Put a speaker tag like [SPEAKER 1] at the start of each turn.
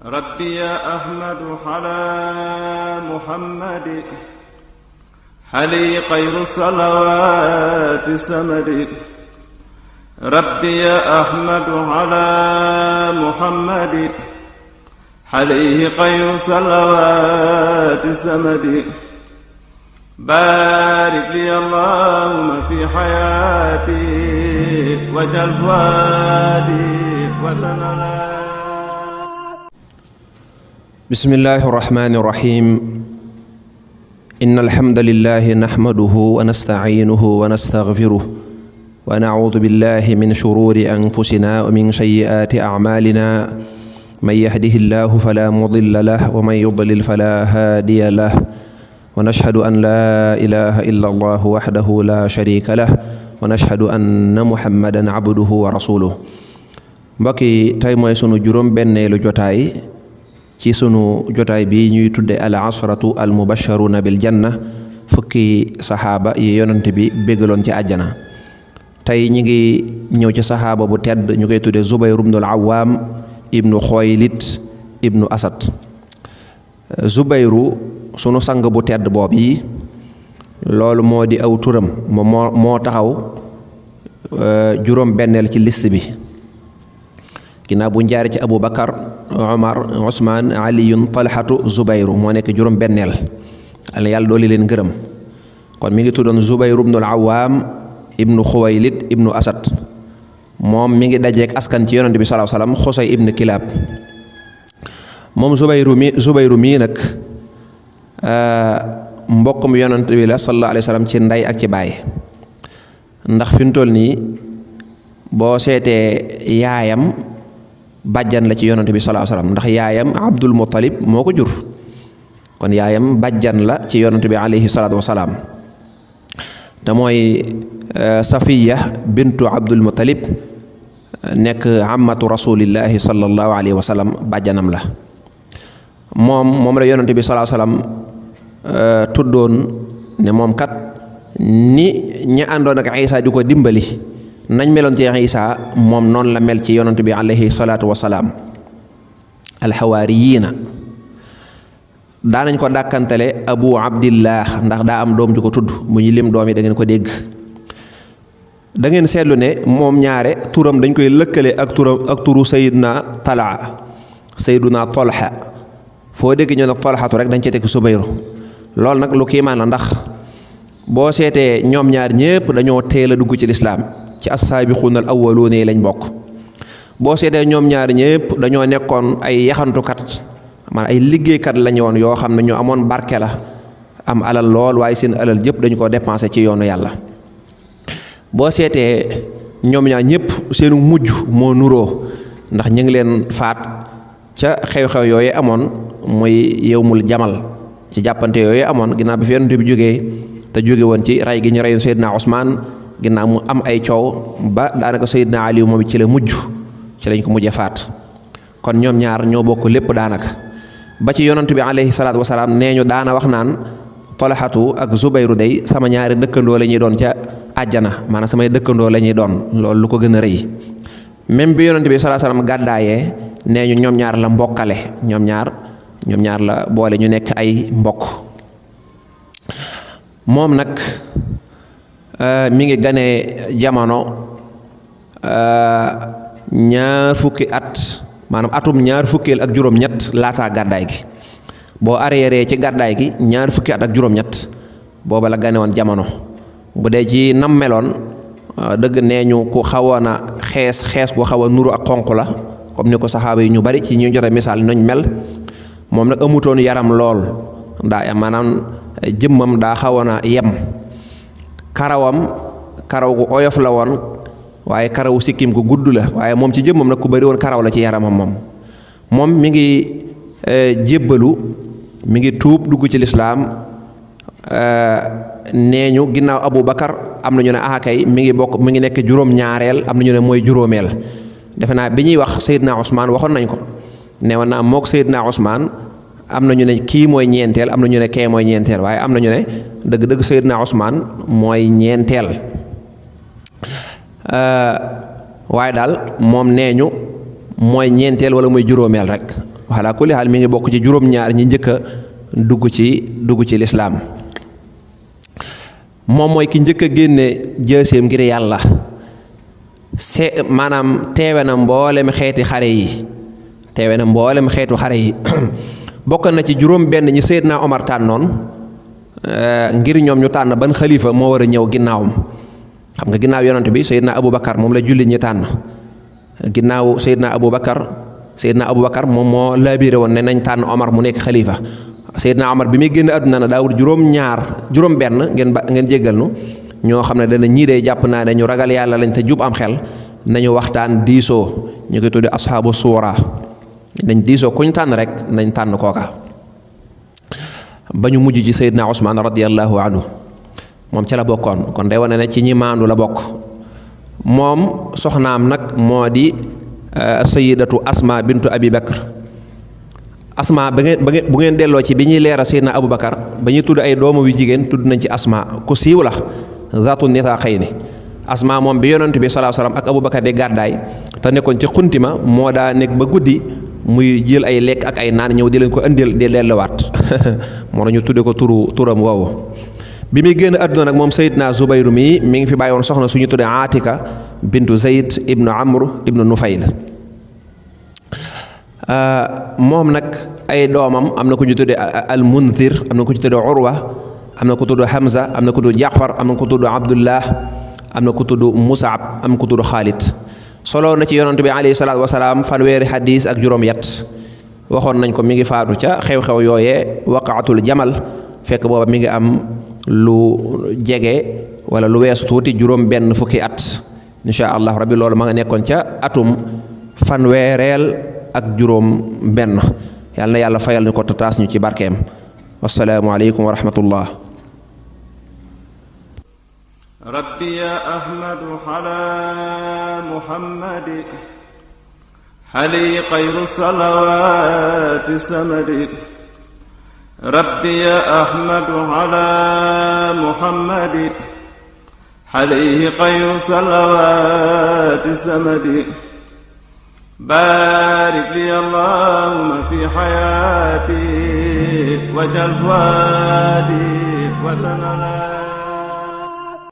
[SPEAKER 1] ربي يا أحمد على محمد حلي خير الصلوات سمد ربي يا أحمد على محمد عليه خير صلوات سمد بارك لي اللهم في حياتي وجل فؤادي وتنالى.
[SPEAKER 2] بسم الله الرحمن الرحيم. إن الحمد لله نحمده ونستعينه ونستغفره ونعوذ بالله من شرور أنفسنا ومن سيئات أعمالنا. من يهده الله فلا مضل له ومن يضلل فلا هادي له ونشهد أن لا إله إلا الله وحده لا شريك له ونشهد أن محمدا عبده ورسوله. mbokki tey mooy sunu juróom benneelu jotaay ci sunu jotaay bi ñuy tudde al asratu al mubasharuna bil janna, fukki saxaaba yi yonent bi bégaloon ci àjjana. tey ñi ngi ñëw ci saxaaba bu tedd ñu koy tudde Zubayr ibnul Awaam ibnu Xuwaylid ibnu Asad. Zubayru sunu sang bu tedd boob yi loolu moo di aw turam moo taxaw juróom benneel ci liste bi, ginnaaw bu njaare ci Abu Bakar, Omar, Usmaan, Aliyun, Talhatu, Zubayru moo nekk juróom benneel. yàlla dooli leen gërëm. kon mi ngi tuddoon Zubayru ibnul Awaam ibnu Xuwaylid ibnu Asad. moom mi ngi dajeek askan ci yonent bi sallallahu alayhi wasallam Xusay ibnu Kilaab. moom Zubayru mii nag mbokkum yonent bi la sallallahu alayhi wasallam ci ndey ak ci baay. ndax fi mu toll nii boo seetee yaayam bàjjan la ci yonent bi sallallahu alayhi wasallam, ndax yaayam Abdul Muttalib moo ko jur. kon yaayam bàjjan la ci yonent bi alayhi salaatu wasalaam, te mooy Safiya bintu Abdul Muttalib nekk ammatu rasulillahi sallallahu alayhi wasallam, bàjjanam la. moom la yonent bi sallallahu alayhi wasallam tuddoon ne moom kat ni ñi àndoon ak Isa di ko dimbali nañ meloon ci Isa, moom noonu la mel ci yonent bi alayhi salaatu wasalaam. alxawaariyiina daanañ ko dàkkantale Abu Abdillah ndax daa am doom ju ko tudd. mu ñu lim doom yi da ngeen ko dégg. da ngeen seetlu ne moom ñaare turam dañ koy lëkkale ak turu Sayyiduna Talha, Sayyiduna Talha. foo dégg ñu ne Talhatu rek dañ ci teg Zubayru. loolu nag lu kiimaan la, ndax boo seetee ñoom ñaar ñépp dañoo teel a dugg ci lislaam, ci as-saabiquuna al awwaluuna yi lañ bokk. boo seetee ñoom ñaar ñépp dañoo nekkoon ay yaxantukat, maanaam ay liggéeykat lañ woon yoo xam ne ñu amoon barke la, am alal lool, waaye seen alal jëpp dañu ko dépensé ci yoonu yàlla. boo seetee ñoom ñaar ñépp seenu mujj moo nuroo, ndax ñu ngi leen faat ca xew-xew yooyu amoon muy yawmul jamal, ci jàppante yooyu amoon ginnaaw bi fi yonent bi jógee te jóge woon ci ray gi ñu reyoon Seydina Usmaan. ginnaaw mu am ay coow ba daanaka Seydina Ali moom ci la mujj, ci lañ ko mujjee faat. kon ñoom ñaar ñoo bokk lépp daanaka. ba ci yonent bi alayhi salaatu wasalaam nee ñu daana wax naan Talhatu ak Zubayru day sama ñaari dëkkandoo la ñuy doon ca àjjana, maanaam samay dëkkandoo la ñuy doon. loolu lu ko gën a rëy. même bi yonent bi sallallahu alayhi wasallam gàddaayee nee ñu ñoom ñaar la mbokkale, ñoom ñaar la boole ñu nekk ay mbokk. moom nag mi ngi ganee jamono ñaar fukki at, maanaam atum ñaar fukkeel ak juróom-ñett laataa gàddaay gi. boo arrière ci gàddaay gi ñaar fukki at ak juróom-ñett booba la gane woon jamono. bu dee ci nam meloon dëgg nee ñu ku xawoon a xees ku xaw a nuru ak xonq la, comme ni ko saxaaba yi ñu bari ci ñu jote misaal nañ mel. moom nag amutoon yaram lool, maanaam jëmmam daa xawoon a yem. karaw gu oyof la woon, waaye karawu sikkim gu gudd la, waaye moom ci jëmmam nag ku bari woon karaw la ci yaramam. moom mi ngi jébbalu, mi ngi tuub dugg ci lislaam. nee ñu ginnaaw Abu Bakar am na ñu ne kay mi ngi nekk juróom-ñaareel, am na ñu ne mooy juróomeel. defe naa bi ñuy wax Seydina Usmaan waxoon nañ ko, neewoon naa mook Seydina Usmaan am na ñu ne kii mooy ñeenteel, am na ñu ne kee mooy ñeenteel, waaye am na ñu ne dëgg-dëgg Seydina Usmaan mooy ñeenteel. waaye daal moom nee ñu mooy ñeenteel wala mooy juróomeel rek. waxalaa kulli xaal mi ngi bokk ci juróom-ñaar ñi njëkk a dugg ci lislaam. moom mooy ki njëkk a génne jëseem ngir yàlla maanaam teewe na mboolem xeeti xare yi xeetu xare yi bokk na ci juróom benn ñi Seydina Omar tànnoon ngir ñoom ñu tànn ban xalifa moo war a ñëw ginnaawam. xam nga ginnaaw yonent bi Seydina Aboubacar moom la jullit ñi tànn ginnaaw Seydina Aboubacar moom moo laabiré woon ne nañ tànn Omar mu nekk xalifa. Seydina Omar bi muy génn àdduna na daawul juróom benn ngeen jéggal nu ñoo xam ne dana ñii dee jàpp naa ne ñu ragal yàlla lañ te jub am xel nañu waxtaan diisoo ñu koy tudde ashaabu suura nañ diisoo kuñ tànn rek nañ tànn kooka ba ñu mujj ci Seydina Usmaan radiyallahu anhu moom ca la bokkoon kon day wane ne ci ñi maandu la bokk. moom soxnaam nag moo di sayidatu Asma bintu Abi Bakr. Asma bu ngeen delloo ci bi ñuy leeral Seydina Aboubacar ba ñuy tudd ay doomu yu jigéen tudd nañ ci Asma ku siiw la zaatu nitaqayni. Asma moom bi yonent bi sallallahu alayhi wasallam ak Aboubacar di gàddaay te nekkoon ci xuntima moo daa nekk ba guddi muy jël ay lekk ak ay naan ñëw di leen ko indil di leelluwaat moo ñu tudde ko turam woowu. bi muy génn àdduna nag moom Seydina Zubayru mi ngi fi bàyyi woon soxna suñu tuddee Aatika bintu Zayd ibnu Amr ibnu Nufayl. moom nag ay doomam am na ku ñu tuddee al-Munzir am na ku ñu tuddee Urwa am na ku tudd Hamza am na ku tudd Jaafar am na ku tudd Abdullah am na ku tudd Mus'ab am na ku tudd Xaalid. solo na ci yonent bi alayhi salaatu wasalaam fanweeri xadiis ak juróom yat waxoon nañ ko mi ngi faatu ca xew-xew yooyee waqaatul jamal fekk booba mi ngi am lu jege wala lu weesu tuuti juróom benn fukki at insha allah rabbi loolu ma nga nekkoon ca atum fanweereel ak juróom benn yàlla na yàlla fayal ñu ko taas ñu ci barkeem. wassalaamu aleykum wa rahmatullah.
[SPEAKER 1] rabbi ya ahmadu ala muhammadi xali xayru salawaati samadi rabbi ya ahmadu ala muhammadi xali xayru salawaati samadi baarik li allahumma fi xayaati wajal waadi wa tanala